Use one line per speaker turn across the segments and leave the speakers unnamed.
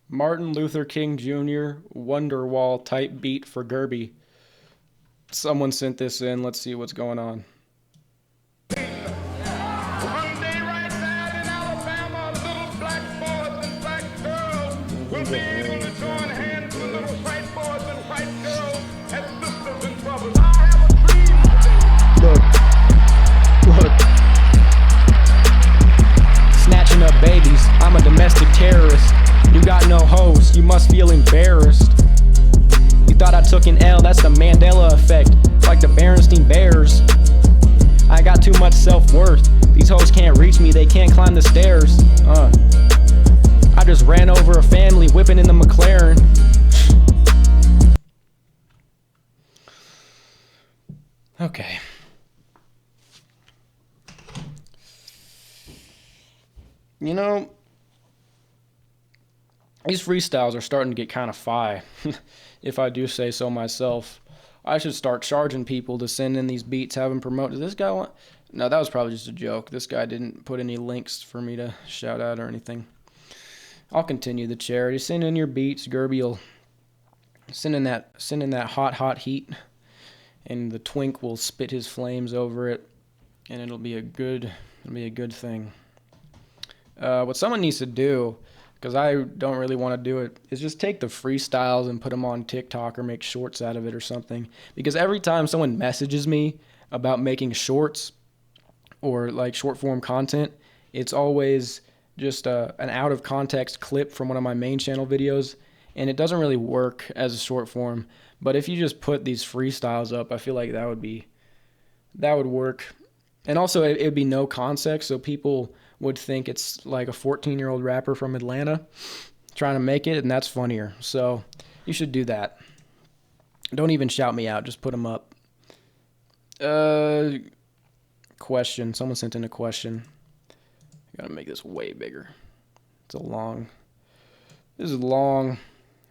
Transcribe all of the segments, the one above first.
Martin Luther King Jr. Wonderwall type beat for Gerbie. Someone sent this in. Let's see what's going on.
One day right there in Alabama, little black boys and black girls will be able to join hands with little white boys and white girls as sisters and brothers. I have a dream today.
Look. Snatching up babies, I'm a domestic terrorist. You got no host, you must feel embarrassed. You thought I took an L, that's the Mandela effect, like the Berenstein Bears. I got too much self-worth, these hoes can't reach me, they can't climb the stairs. I just ran over a family, whipping in the McLaren. Okay. You know, these freestyles are starting to get kind of fi, if I do say so myself. I should start charging people to send in these beats, have them promote. Does this guy want... No, that was probably just a joke. This guy didn't put any links for me to shout out or anything. I'll continue the charity. Send in your beats. Gerbie will send in that hot heat, and the twink will spit his flames over it, and it'll be a good thing. What someone needs to do, because I don't really want to do it, is just take the freestyles and put them on TikTok or make shorts out of it or something. Because every time someone messages me about making shorts or like short form content, it's always just an out of context clip from one of my main channel videos, and it doesn't really work as a short form. But if you just put these freestyles up, I feel like that would work. And also it would be no context, so people would think it's like a 14-year-old rapper from Atlanta trying to make it, and that's funnier. So you should do that. Don't even shout me out. Just put them up. Question. Someone sent in a question. I gotta make this way bigger. This is long.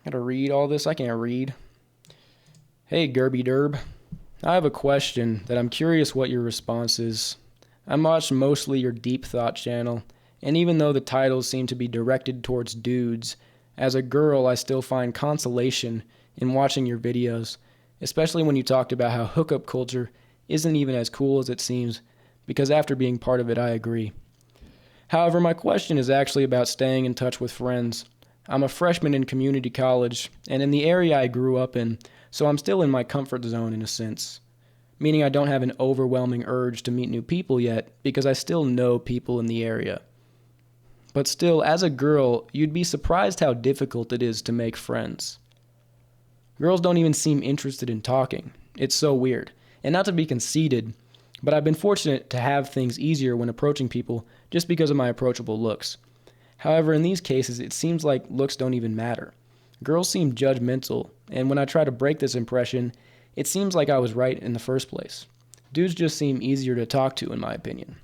Gotta read all this. I can't read. Hey, Gerbie Derb. I have a question that I'm curious what your response is. I watch mostly your Deep Thought channel, and even though the titles seem to be directed towards dudes, as a girl I still find consolation in watching your videos, especially when you talked about how hookup culture isn't even as cool as it seems, because after being part of it I agree. However, my question is actually about staying in touch with friends. I'm a freshman in community college, and in the area I grew up in, so I'm still in my comfort zone in a sense. Meaning I don't have an overwhelming urge to meet new people yet, because I still know people in the area. But still, as a girl, you'd be surprised how difficult it is to make friends. Girls don't even seem interested in talking. It's so weird. And not to be conceited, but I've been fortunate to have things easier when approaching people just because of my approachable looks. However, in these cases, it seems like looks don't even matter. Girls seem judgmental, and when I try to break this impression, it seems like I was right in the first place. Dudes just seem easier to talk to, in my opinion.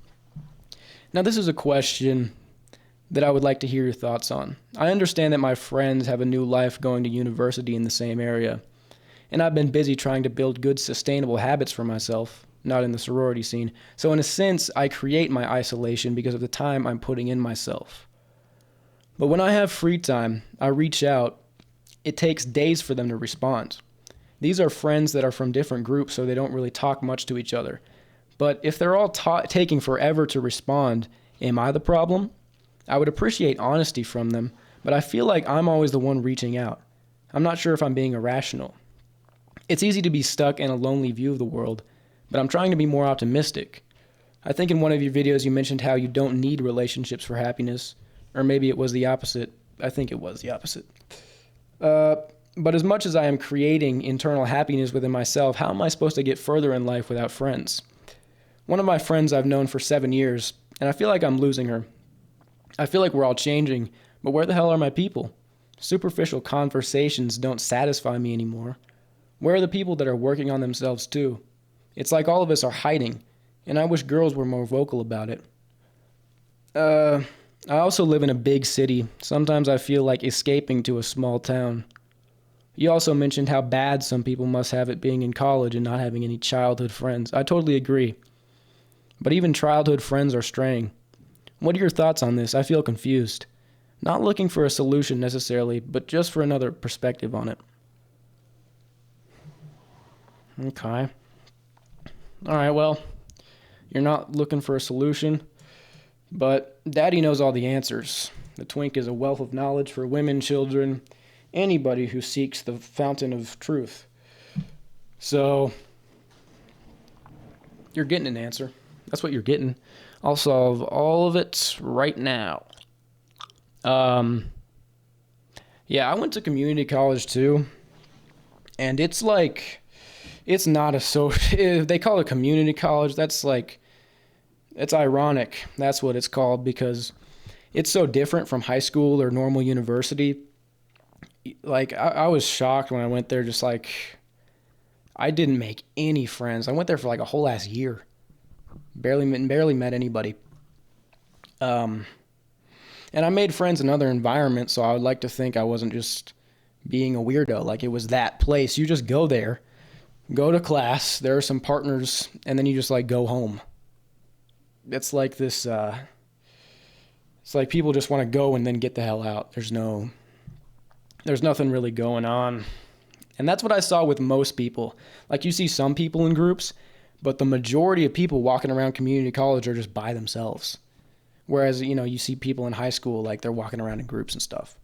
Now, this is a question that I would like to hear your thoughts on. I understand that my friends have a new life going to university in the same area, and I've been busy trying to build good, sustainable habits for myself, not in the sorority scene. So in a sense, I create my isolation because of the time I'm putting in myself. But when I have free time, I reach out. It takes days for them to respond. These are friends that are from different groups, so they don't really talk much to each other. But if they're all taking forever to respond, am I the problem? I would appreciate honesty from them, but I feel like I'm always the one reaching out. I'm not sure if I'm being irrational. It's easy to be stuck in a lonely view of the world, but I'm trying to be more optimistic. I think in one of your videos you mentioned how you don't need relationships for happiness, or maybe it was the opposite. I think it was the opposite. But as much as I am creating internal happiness within myself, how am I supposed to get further in life without friends? One of my friends I've known for 7 years, and I feel like I'm losing her. I feel like we're all changing, but where the hell are my people? Superficial conversations don't satisfy me anymore. Where are the people that are working on themselves too? It's like all of us are hiding, and I wish girls were more vocal about it. I also live in a big city. Sometimes I feel like escaping to a small town. You also mentioned how bad some people must have it being in college and not having any childhood friends. I totally agree. But even childhood friends are straying. What are your thoughts on this? I feel confused. Not looking for a solution necessarily, but just for another perspective on it. Okay. All right, well, you're not looking for a solution, but Daddy knows all the answers. The twink is a wealth of knowledge for women, children, anybody who seeks the fountain of truth. So, you're getting an answer. That's what you're getting. I'll solve all of it right now. Yeah, I went to community college too, and it's like, it's not a social, they call it community college. That's like, it's ironic. That's what it's called, because it's so different from high school or normal university. Like, I was shocked when I went there, just like, I didn't make any friends. I went there for like a whole ass year. Barely met anybody. And I made friends in other environments, so I would like to think I wasn't just being a weirdo. Like, it was that place. You just go there, go to class, there are some partners, and then you just, like, go home. It's like this, it's like people just want to go and then get the hell out. There's nothing really going on. And that's what I saw with most people. Like, you see some people in groups, but the majority of people walking around community college are just by themselves. Whereas, you know, you see people in high school, like, they're walking around in groups and stuff.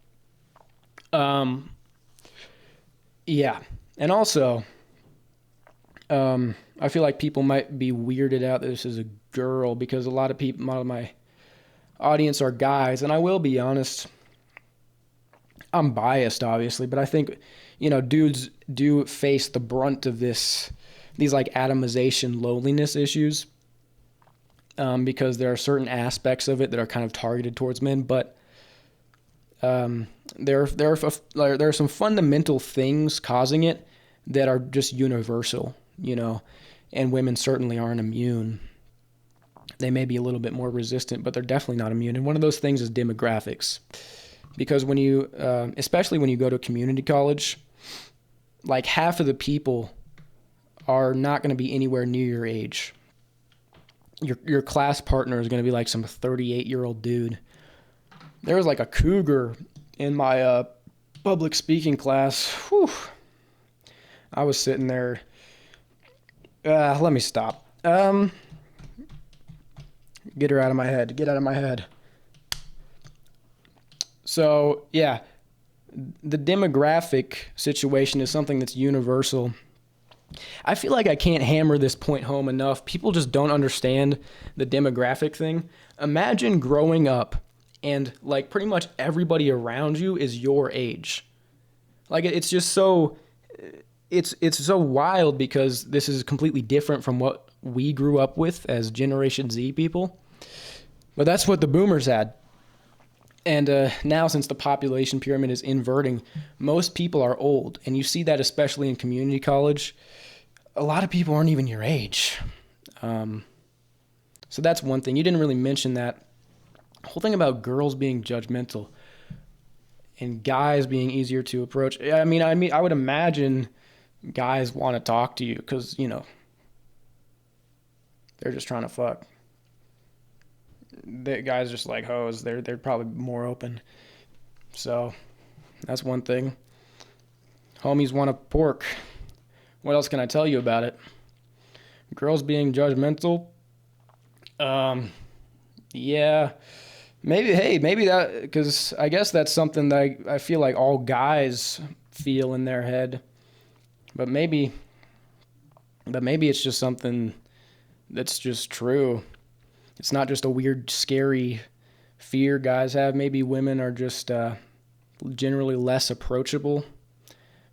Yeah. And also, I feel like people might be weirded out that this is a girl, because a lot of my audience are guys. And I will be honest, I'm biased, obviously, but I think, you know, dudes do face the brunt of these like atomization loneliness issues. Because there are certain aspects of it that are kind of targeted towards men, but there are some fundamental things causing it that are just universal, you know, and women certainly aren't immune. They may be a little bit more resistant, but they're definitely not immune. And one of those things is demographics, because when you, especially when you go to community college, like half of the people are not going to be anywhere near your age. Your class partner is going to be like some 38-year-old dude. There was like a cougar in my public speaking class. Whew. I was sitting there. Let me stop. Get her out of my head. Get out of my head. So, yeah, the demographic situation is something that's universal. I feel like I can't hammer this point home enough. People just don't understand the demographic thing. Imagine growing up and like pretty much everybody around you is your age. Like, it's just so, it's so wild, because this is completely different from what we grew up with as Generation Z people. But that's what the boomers had. And now, since the population pyramid is inverting, most people are old. And you see that especially in community college. A lot of people aren't even your age. So that's one thing. You didn't really mention that. The whole thing about girls being judgmental and guys being easier to approach. I mean, I would imagine guys want to talk to you because, you know, they're just trying to fuck. The guys just like hoes. They're probably more open. So that's one thing. Homies want a pork. What else can I tell you about it? Girls being judgmental. Yeah. Maybe that, because I guess that's something that I feel like all guys feel in their head. But maybe it's just something that's just true. It's not just a weird, scary fear guys have. Maybe women are just generally less approachable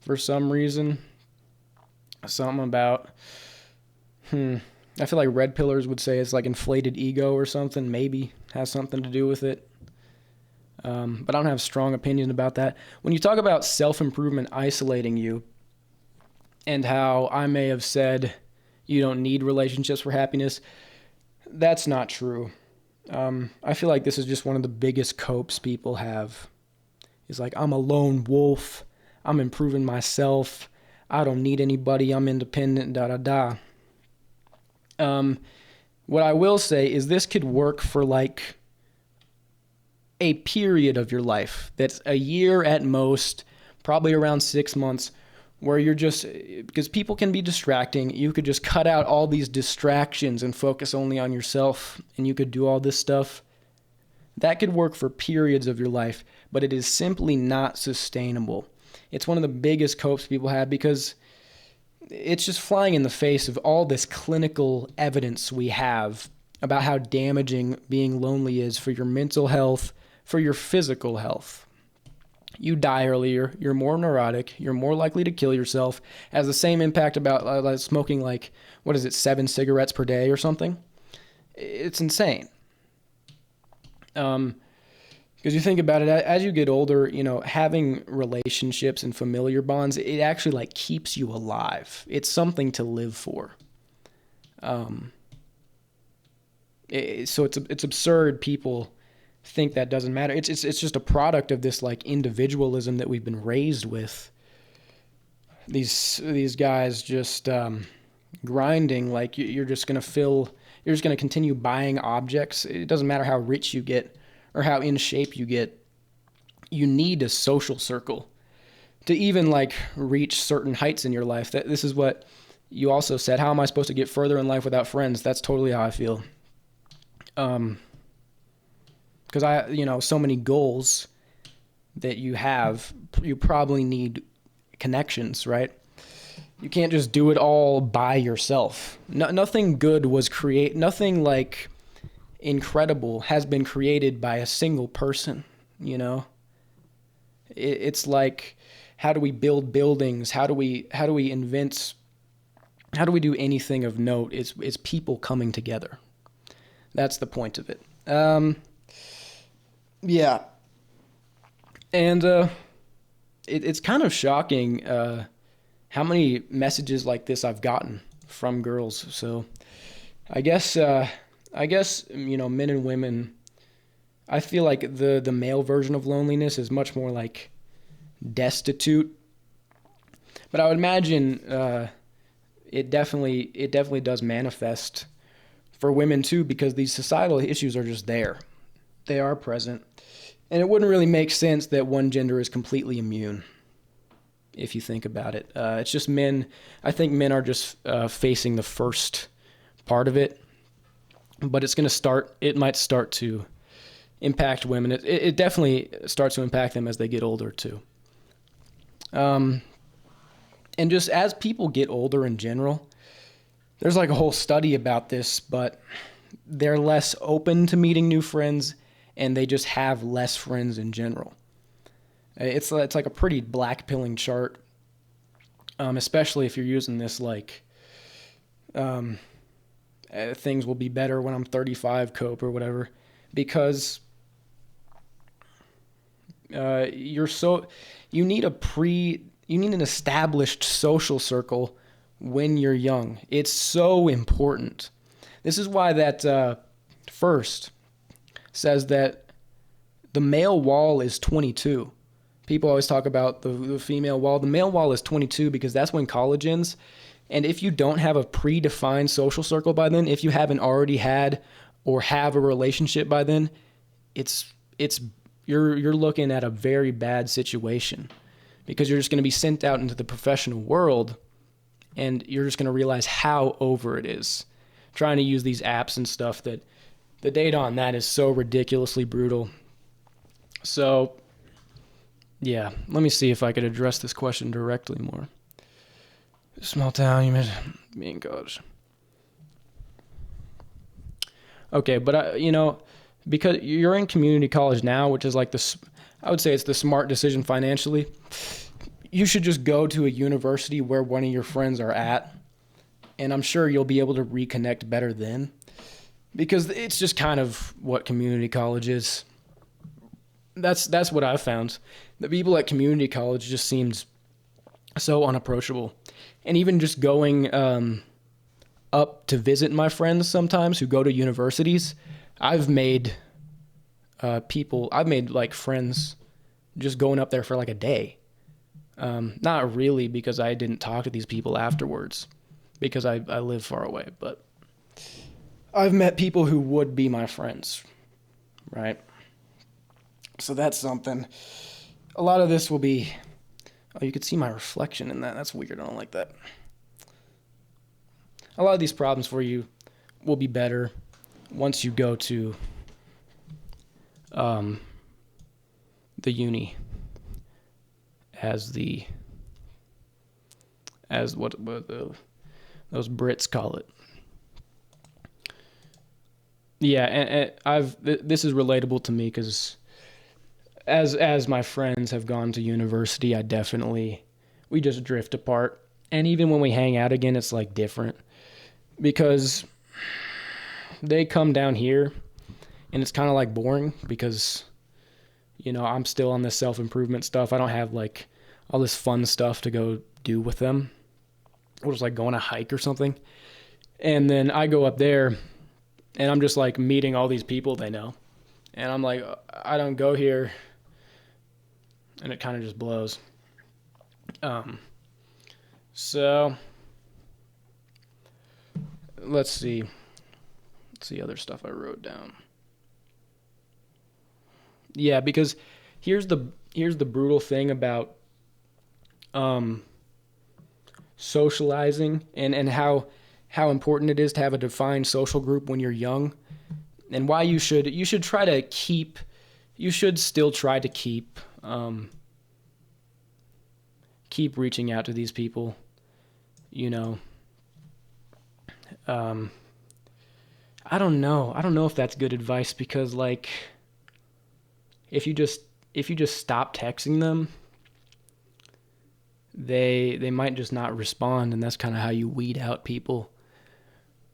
for some reason. Something about, I feel like red pillars would say it's like inflated ego or something. Maybe has something to do with it. But I don't have a strong opinion about that. When you talk about self-improvement isolating you, and how I may have said you don't need relationships for happiness, that's not true. I feel like this is just one of the biggest copes people have. It's like, I'm a lone wolf. I'm improving myself. I don't need anybody. I'm independent, da-da-da. What I will say is this could work for like a period of your life that's a year at most, probably around 6 months, where you're just, because people can be distracting, you could just cut out all these distractions and focus only on yourself, and you could do all this stuff. That could work for periods of your life, but it is simply not sustainable. It's one of the biggest copes people have because it's just flying in the face of all this clinical evidence we have about how damaging being lonely is for your mental health, for your physical health. You die earlier, you're more neurotic, you're more likely to kill yourself, has the same impact about smoking 7 cigarettes per day or something. It's insane. Because you think about it, as you get older, having relationships and familiar bonds, it actually keeps you alive. It's something to live for. So it's absurd people think that doesn't matter. It's just a product of this individualism that we've been raised with. These guys just grinding you're just going to continue buying objects. It doesn't matter how rich you get or how in shape you get. You need a social circle to even reach certain heights in your life. This is what you also said. How am I supposed to get further in life without friends? That's totally how I feel. Because so many goals that you have, you probably need connections, right? You can't just do it all by yourself. Nothing good was nothing incredible has been created by a single person, It's how do we build buildings? How do we invent? How do we do anything of note? It's people coming together. That's the point of it. Yeah. And it's kind of shocking how many messages like this I've gotten from girls. So I guess men and women, I feel like the male version of loneliness is much more destitute. But I would imagine it definitely does manifest for women too, because these societal issues are just there. They are present. And it wouldn't really make sense that one gender is completely immune, if you think about it. It's just men. I think men are just facing the first part of it. But it might start to impact women. It definitely starts to impact them as they get older too. And just as people get older in general, there's a whole study about this, but they're less open to meeting new friends, and they just have less friends in general. It's a pretty blackpilling chart, especially if you're using this things will be better when I'm 35 cope or whatever, because you need an established social circle when you're young. It's so important. This is why that first says that the male wall is 22. People always talk about the female wall. The male wall is 22 because that's when college ends. And if you don't have a predefined social circle by then, if you haven't already had or have a relationship by then, you're looking at a very bad situation, because you're just going to be sent out into the professional world and you're just going to realize how over it is. Trying to use these apps and stuff, that the data on that is so ridiculously brutal. So, yeah, let me see if I could address this question directly more. Small town, you mentioned being college. Okay, but because you're in community college now, which is I would say it's the smart decision financially. You should just go to a university where one of your friends are at, and I'm sure you'll be able to reconnect better then, because it's just kind of what community college is. That's what I've found. The people at community college just seems so unapproachable. And even just going up to visit my friends sometimes who go to universities, I've made friends just going up there for a day. Not really, because I didn't talk to these people afterwards, because I live far away, but I've met people who would be my friends, right? So that's something. A lot of this will be. Oh, you could see my reflection in that. That's weird. I don't like that. A lot of these problems for you will be better once you go to the uni as what those Brits call it. Yeah, and this is relatable to me because as my friends have gone to university, we just drift apart. And even when we hang out again, it's like different because they come down here and it's kind of like boring because, I'm still on this self-improvement stuff. I don't have like all this fun stuff to go do with them. Or just like go on a hike or something. And then I go up there and I'm just like meeting all these people they know. And I'm like, I don't go here. And it kind of just blows. So let's see. Let's see other stuff I wrote down. Yeah, because here's the brutal thing about socializing and how important it is to have a defined social group when you're young, and why you should still try to keep reaching out to these people, I don't know if that's good advice because like if you just stop texting them, they might just not respond, and that's kind of how you weed out people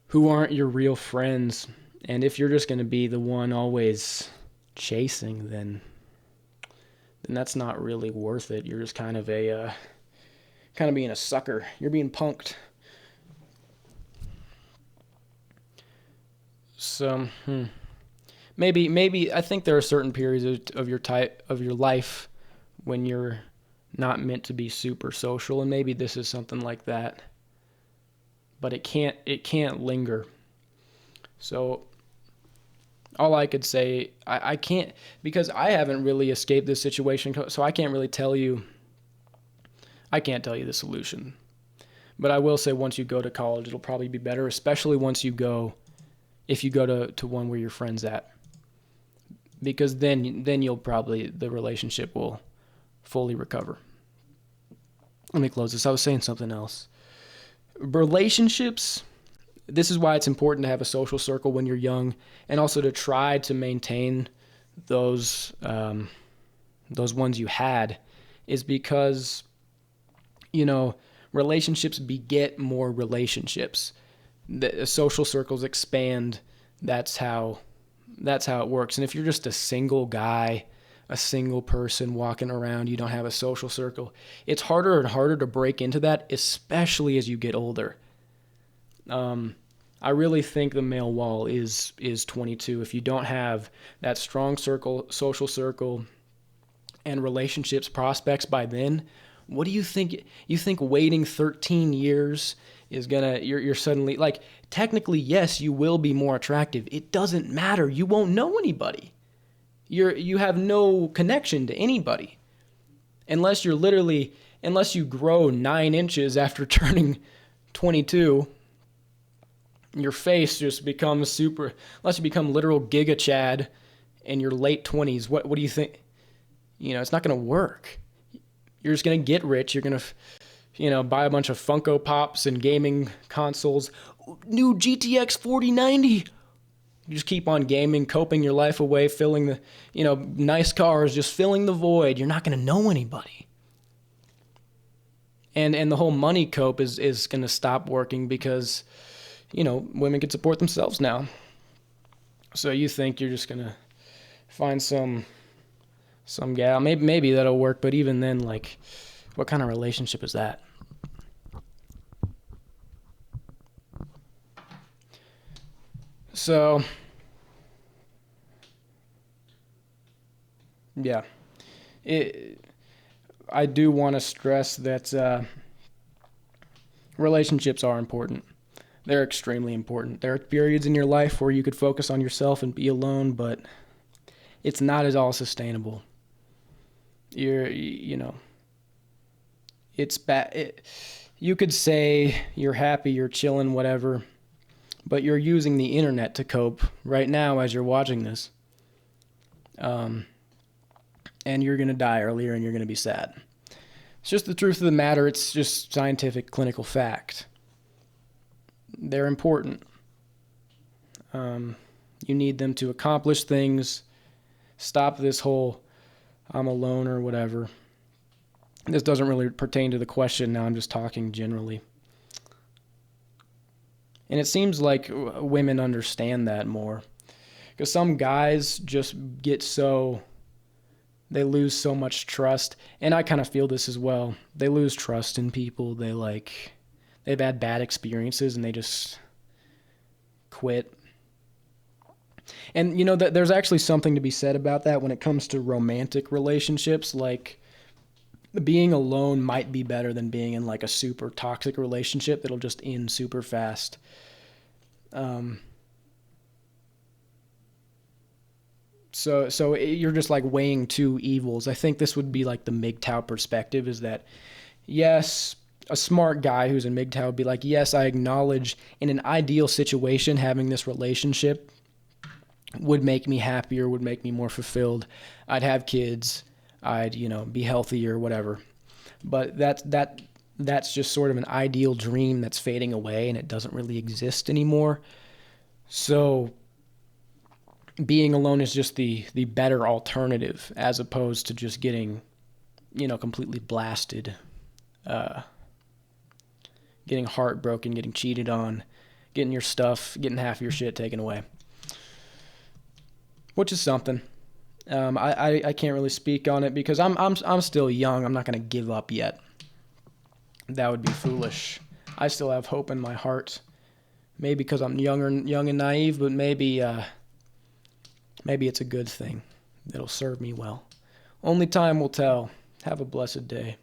who aren't your real friends. And if you're just going to be the one always chasing, then that's not really worth it. You're just kind of being a sucker. You're being punked. So, maybe I think there are certain periods of your life when you're not meant to be super social, and maybe this is something like that. But it can't linger. So all I could say, I can't, because I haven't really escaped this situation, so I can't tell you the solution. But I will say once you go to college, it'll probably be better, especially if you go to one where your friend's at. Because then the relationship will fully recover. Let me close this. I was saying something else. Relationships, this is why it's important to have a social circle when you're young, and also to try to maintain those ones you had, is because, relationships beget more relationships. The social circles expand. That's how it works. And if you're just a single guy, a single person walking around, you don't have a social circle, it's harder and harder to break into that, especially as you get older. I really think the male wall is 22. If you don't have that strong social circle and relationships prospects by then, what do you think? You think waiting 13 years is you're suddenly, like, technically, yes, you will be more attractive. It doesn't matter. You won't know anybody. You have no connection to anybody unless you grow 9 inches after turning 22. Your face just becomes unless you become literal Giga Chad in your late 20s. What do you think? It's not going to work. You're just going to get rich. You're going to, buy a bunch of Funko Pops and gaming consoles. New GTX 4090. You just keep on gaming, coping your life away, filling the, nice cars, just filling the void. You're not going to know anybody. And the whole money cope is going to stop working because, women can support themselves now. So you think you're just going to find some gal. Maybe that'll work, but even then, like, what kind of relationship is that? So, yeah, I do want to stress that relationships are important. They're extremely important. There are periods in your life where you could focus on yourself and be alone, but it's not at all sustainable. It's bad. You could say you're happy, you're chilling, whatever, but you're using the internet to cope right now as you're watching this. And you're going to die earlier and you're going to be sad. It's just the truth of the matter. It's just scientific, clinical fact. They're important. You need them to accomplish things. Stop this whole I'm alone or whatever. This doesn't really pertain to the question. Now I'm just talking generally. And it seems like women understand that more. Because some guys just they lose so much trust. And I kind of feel this as well. They lose trust in people. They've had bad experiences and they just quit. And, there's actually something to be said about that when it comes to romantic relationships. Like, being alone might be better than being in, like, a super toxic relationship that'll just end super fast. So you're just, like, weighing two evils. I think this would be, like, the MGTOW perspective is that, yes, a smart guy who's in MGTOW would be like, yes, I acknowledge in an ideal situation having this relationship would make me happier, would make me more fulfilled. I'd have kids. I'd, be healthy or whatever. But that's just sort of an ideal dream that's fading away and it doesn't really exist anymore. So being alone is just the better alternative as opposed to just getting, completely blasted, getting heartbroken, getting cheated on, getting half your shit taken away. Which is something. I can't really speak on it because I'm still young. I'm not going to give up yet. That would be foolish. I still have hope in my heart. Maybe because I'm young and naive, but maybe it's a good thing. It'll serve me well. Only time will tell. Have a blessed day.